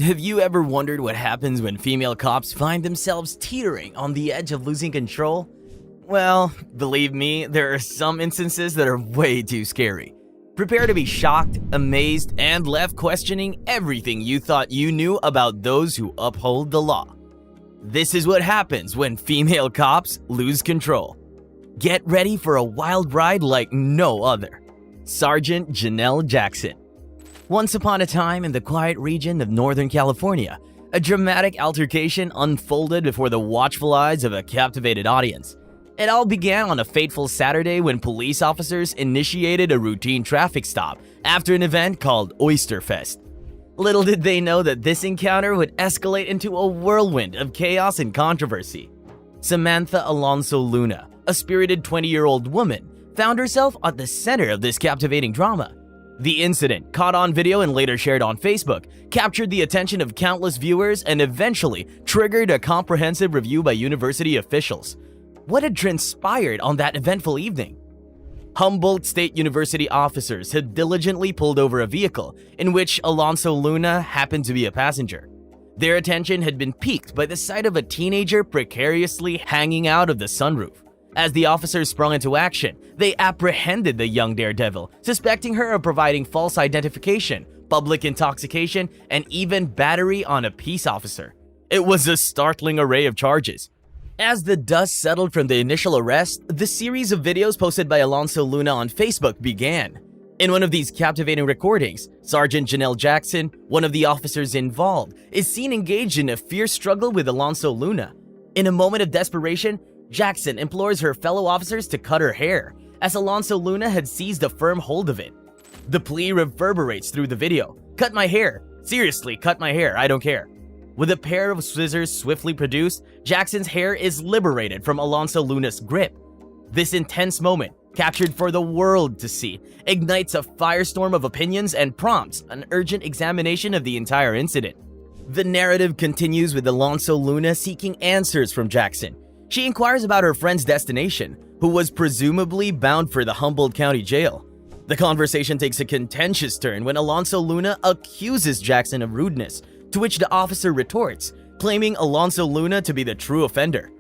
Have you ever wondered what happens when female cops find themselves teetering on the edge of losing control? Well, believe me, there are some instances that are way too scary. Prepare to be shocked, amazed, and left questioning everything you thought you knew about those who uphold the law. This is what happens when female cops lose control. Get ready for a wild ride like no other. Sergeant Janelle Jackson. Once upon a time in the quiet region of Northern California, a dramatic altercation unfolded before the watchful eyes of a captivated audience. It all began on a fateful Saturday when police officers initiated a routine traffic stop after an event called Oyster Fest. Little did they know that this encounter would escalate into a whirlwind of chaos and controversy. Samantha Alonso Luna, a spirited 20-year-old woman, found herself at the center of this captivating drama. The incident, caught on video and later shared on Facebook, captured the attention of countless viewers and eventually triggered a comprehensive review by university officials. What had transpired on that eventful evening? Humboldt State University officers had diligently pulled over a vehicle in which Alonso Luna happened to be a passenger. Their attention had been piqued by the sight of a teenager precariously hanging out of the sunroof. As the officers sprung into action, they apprehended the young daredevil, suspecting her of providing false identification, public intoxication, and even battery on a peace officer. It was a startling array of charges. As the dust settled from the initial arrest, the series of videos posted by Alonso Luna on Facebook began. In one of these captivating recordings, Sergeant Janelle Jackson, one of the officers involved, is seen engaged in a fierce struggle with Alonso Luna. In a moment of desperation, Jackson implores her fellow officers to cut her hair, as Alonso Luna had seized a firm hold of it. The plea reverberates through the video. "Cut my hair. Seriously, cut my hair. I don't care." With a pair of scissors swiftly produced, Jackson's hair is liberated from Alonso Luna's grip. This intense moment, captured for the world to see, ignites a firestorm of opinions and prompts an urgent examination of the entire incident. The narrative continues with Alonso Luna seeking answers from Jackson. She inquires about her friend's destination, who was presumably bound for the Humboldt County Jail. The conversation takes a contentious turn when Alonso Luna accuses Jackson of rudeness, to which the officer retorts, claiming Alonso Luna to be the true offender.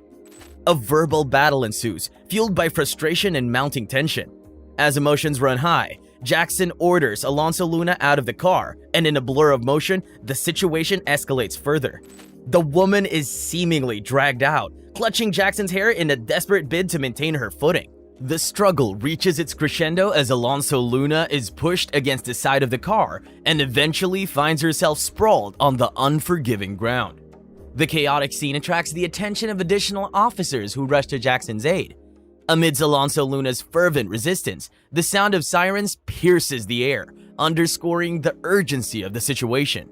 A verbal battle ensues, fueled by frustration and mounting tension. As emotions run high, Jackson orders Alonso Luna out of the car, and in a blur of motion, the situation escalates further. The woman is seemingly dragged out, clutching Jackson's hair in a desperate bid to maintain her footing. The struggle reaches its crescendo as Alonso Luna is pushed against the side of the car and eventually finds herself sprawled on the unforgiving ground. The chaotic scene attracts the attention of additional officers who rush to Jackson's aid. Amidst Alonso Luna's fervent resistance, the sound of sirens pierces the air, underscoring the urgency of the situation.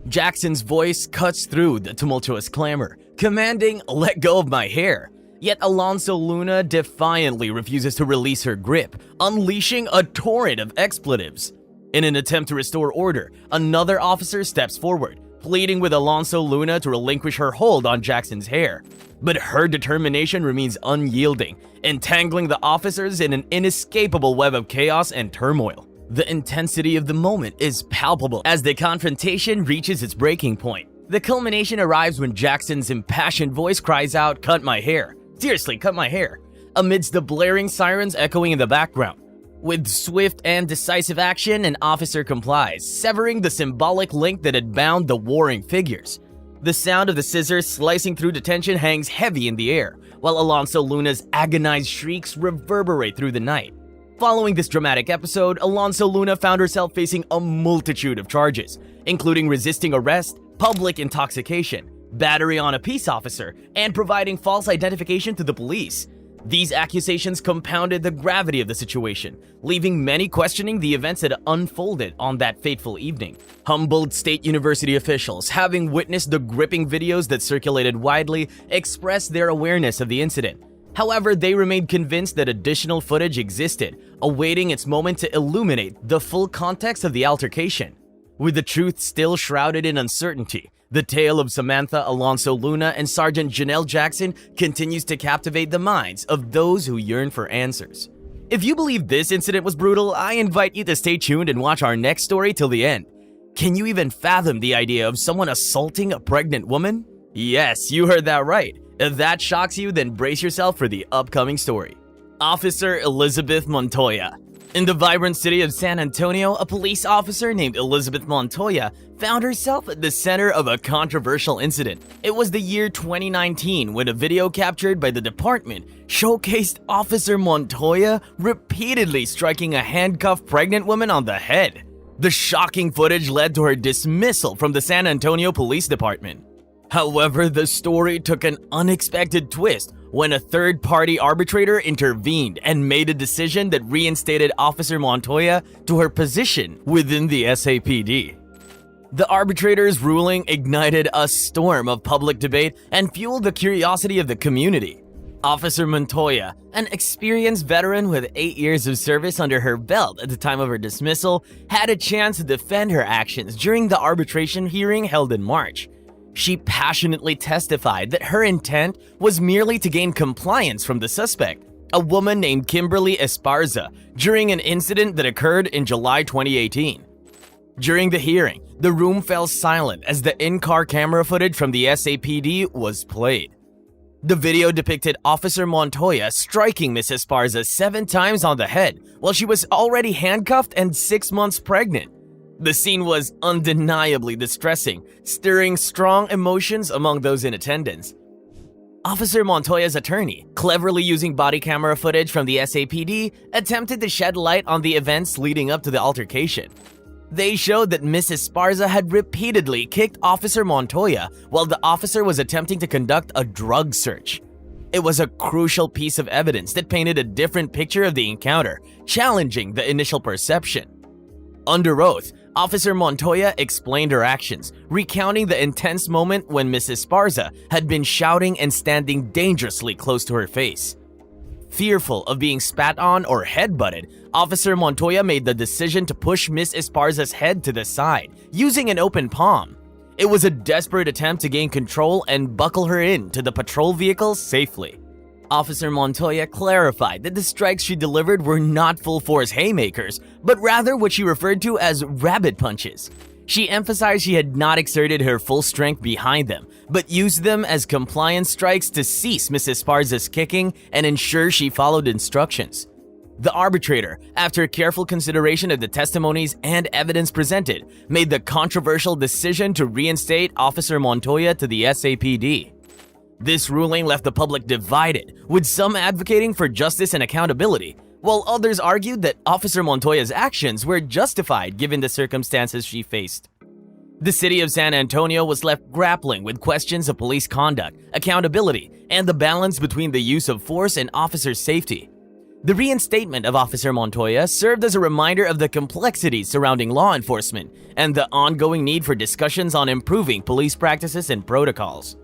Jackson's voice cuts through the tumultuous clamor, commanding, "Let go of my hair." Yet Alonso Luna defiantly refuses to release her grip, unleashing a torrent of expletives. In an attempt to restore order, another officer steps forward, pleading with Alonso Luna to relinquish her hold on Jackson's hair. But her determination remains unyielding, entangling the officers in an inescapable web of chaos and turmoil. The intensity of the moment is palpable as the confrontation reaches its breaking point. The culmination arrives when Jackson's impassioned voice cries out, "Cut my hair. Seriously, cut my hair," amidst the blaring sirens echoing in the background. With swift and decisive action, an officer complies, severing the symbolic link that had bound the warring figures. The sound of the scissors slicing through the tension hangs heavy in the air, while Alonso Luna's agonized shrieks reverberate through the night. Following this dramatic episode, Alonso Luna found herself facing a multitude of charges, including resisting arrest, public intoxication, battery on a peace officer, and providing false identification to the police. These accusations compounded the gravity of the situation, leaving many questioning the events that unfolded on that fateful evening. Humboldt State University officials, having witnessed the gripping videos that circulated widely, expressed their awareness of the incident. However, they remained convinced that additional footage existed, awaiting its moment to illuminate the full context of the altercation. With the truth still shrouded in uncertainty, the tale of Samantha Alonso Luna and Sergeant Janelle Jackson continues to captivate the minds of those who yearn for answers. If you believe this incident was brutal, I invite you to stay tuned and watch our next story till the end. Can you even fathom the idea of someone assaulting a pregnant woman? Yes, you heard that right. If that shocks you, then brace yourself for the upcoming story. Officer Elizabeth Montoya. In the vibrant city of San Antonio, a police officer named Elizabeth Montoya found herself at the center of a controversial incident. It was the year 2019 when a video captured by the department showcased Officer Montoya repeatedly striking a handcuffed pregnant woman on the head. The shocking footage led to her dismissal from the San Antonio Police Department. However, the story took an unexpected twist when a third-party arbitrator intervened and made a decision that reinstated Officer Montoya to her position within the SAPD. The arbitrator's ruling ignited a storm of public debate and fueled the curiosity of the community. Officer Montoya, an experienced veteran with 8 years of service under her belt at the time of her dismissal, had a chance to defend her actions during the arbitration hearing held in March. She passionately testified that her intent was merely to gain compliance from the suspect, a woman named Kimberly Esparza, during an incident that occurred in July 2018. During the hearing, the room fell silent as the in-car camera footage from the SAPD was played. The video depicted Officer Montoya striking Miss Esparza 7 times on the head while she was already handcuffed and 6 months pregnant. The scene was undeniably distressing, stirring strong emotions among those in attendance. Officer Montoya's attorney, cleverly using body camera footage from the SAPD, attempted to shed light on the events leading up to the altercation. They showed that Miss Esparza had repeatedly kicked Officer Montoya while the officer was attempting to conduct a drug search. It was a crucial piece of evidence that painted a different picture of the encounter, challenging the initial perception. Under oath, Officer Montoya explained her actions, recounting the intense moment when Miss Esparza had been shouting and standing dangerously close to her face. Fearful of being spat on or headbutted, Officer Montoya made the decision to push Miss Esparza's head to the side, using an open palm. It was a desperate attempt to gain control and buckle her in to the patrol vehicle safely. Officer Montoya clarified that the strikes she delivered were not full-force haymakers, but rather what she referred to as rabbit punches. She emphasized she had not exerted her full strength behind them, but used them as compliance strikes to cease Miss Esparza's kicking and ensure she followed instructions. The arbitrator, after careful consideration of the testimonies and evidence presented, made the controversial decision to reinstate Officer Montoya to the SAPD. This ruling left the public divided, with some advocating for justice and accountability, while others argued that Officer Montoya's actions were justified given the circumstances she faced. The city of San Antonio was left grappling with questions of police conduct, accountability, and the balance between the use of force and officer safety. The reinstatement of Officer Montoya served as a reminder of the complexities surrounding law enforcement and the ongoing need for discussions on improving police practices and protocols.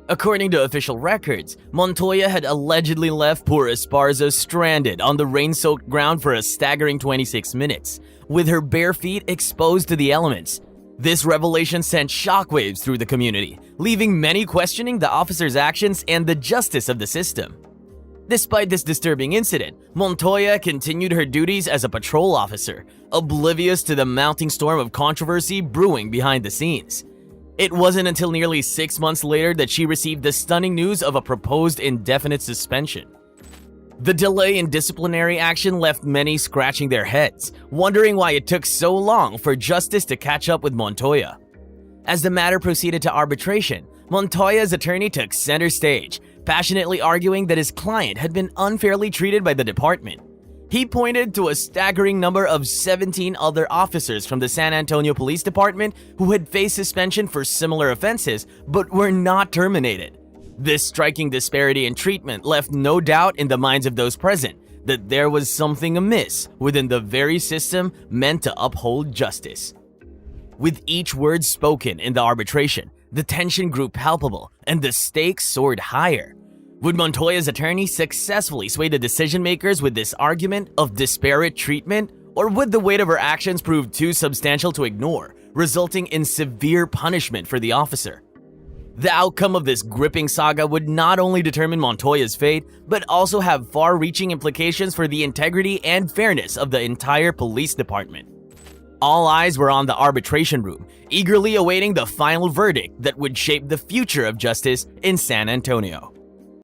According to official records, Montoya had allegedly left poor Esparza stranded on the rain-soaked ground for a staggering 26 minutes, with her bare feet exposed to the elements. This revelation sent shockwaves through the community, leaving many questioning the officer's actions and the justice of the system. Despite this disturbing incident, Montoya continued her duties as a patrol officer, oblivious to the mounting storm of controversy brewing behind the scenes. It wasn't until nearly 6 months later that she received the stunning news of a proposed indefinite suspension. The delay in disciplinary action left many scratching their heads, wondering why it took so long for justice to catch up with Montoya. As the matter proceeded to arbitration, Montoya's attorney took center stage, passionately arguing that his client had been unfairly treated by the department. He pointed to a staggering number of 17 other officers from the San Antonio Police Department who had faced suspension for similar offenses but were not terminated. This striking disparity in treatment left no doubt in the minds of those present that there was something amiss within the very system meant to uphold justice. With each word spoken in the arbitration, the tension grew palpable and the stakes soared higher. Would Montoya's attorney successfully sway the decision-makers with this argument of disparate treatment, or would the weight of her actions prove too substantial to ignore, resulting in severe punishment for the officer? The outcome of this gripping saga would not only determine Montoya's fate, but also have far-reaching implications for the integrity and fairness of the entire police department. All eyes were on the arbitration room, eagerly awaiting the final verdict that would shape the future of justice in San Antonio.